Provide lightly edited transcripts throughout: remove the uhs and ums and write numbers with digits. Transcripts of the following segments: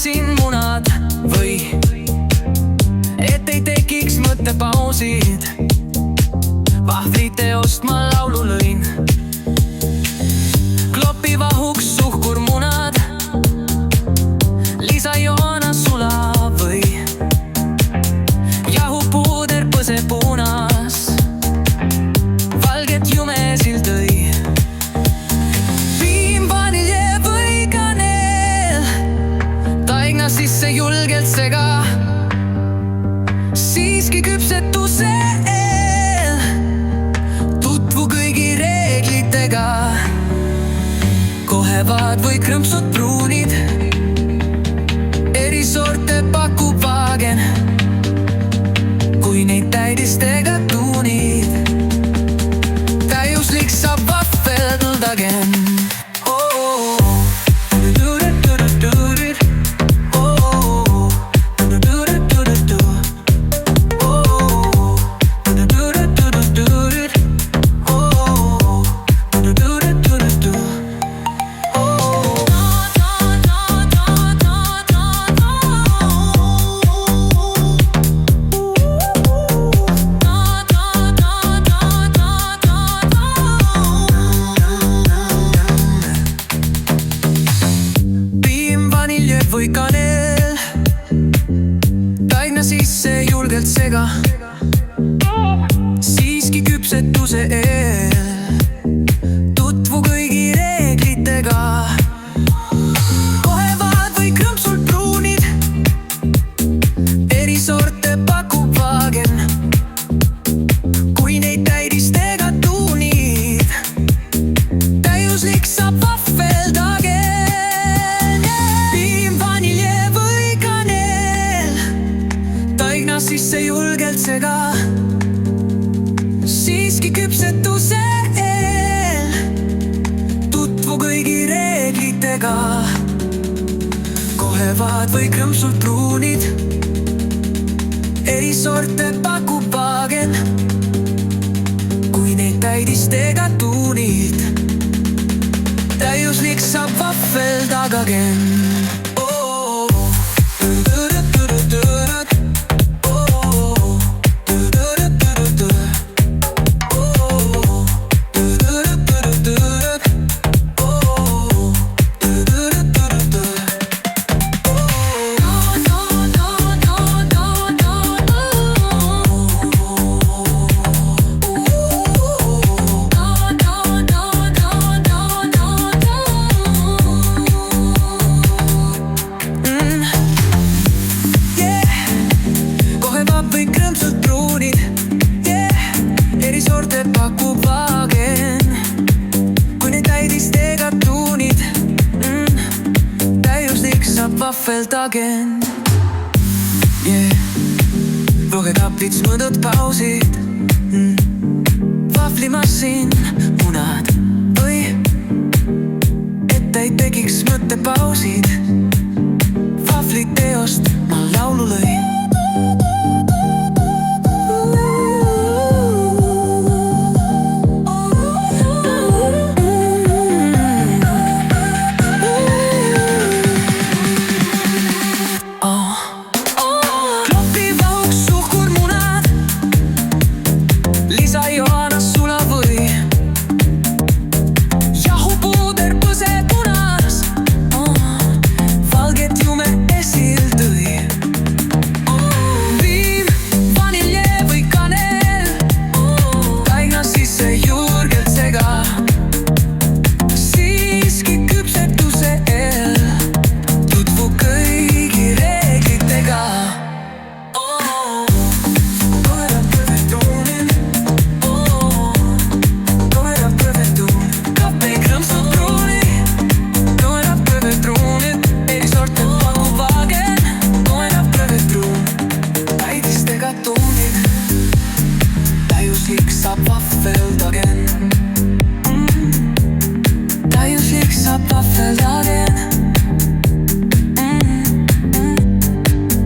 vahvlimasin munad või et ei tekiks mõttepausid. Vahvliteost ma laulu lõin. Klopi vahuks suhkurmunad, lisajoona sula või jahupuuder põse puunas, valget jumesil tõi. Piim, vanilje või kaneel, taigna sisse julgelt sega, siiski küpsetuse eel tutvu kõigi reeglitega. Kohevad või krõmpsud pruunid, eri sorte pakub vaagen, kui neid täidistega tuunid, täiuslik saab vahveldagem. Või kaneel, taigna sisse julgelt sega, siiski küpsetuse eel tutvu kõigi reeglitega. Kohevad või krõmpsud pruunid, eri sorte pakub vaagen, kui neid täidistega tuunid, täiuslik saab vahveldagem. Sisse julgelt sega, siiski küpsetuse eel tutvu kõigi reeglitega. Kohevad või krõmpsud pruunid, eri sorte pakub vaagen, kui neid täidistega tuunid, täiuslik saab vahveldagem. Pakub vaagen, kui neid täidistega tuunid, täiuslik saab vahveldagem. Rohekaplits mõõdud pausid, vahvlimasin munad või et ei tekiks mõttepausid. Vahvliteost ma laulu lõin. Täiuslik saab vahveldagem. Täiuslik saab vahveldagem.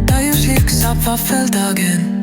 Täiuslik saab vahveldagem.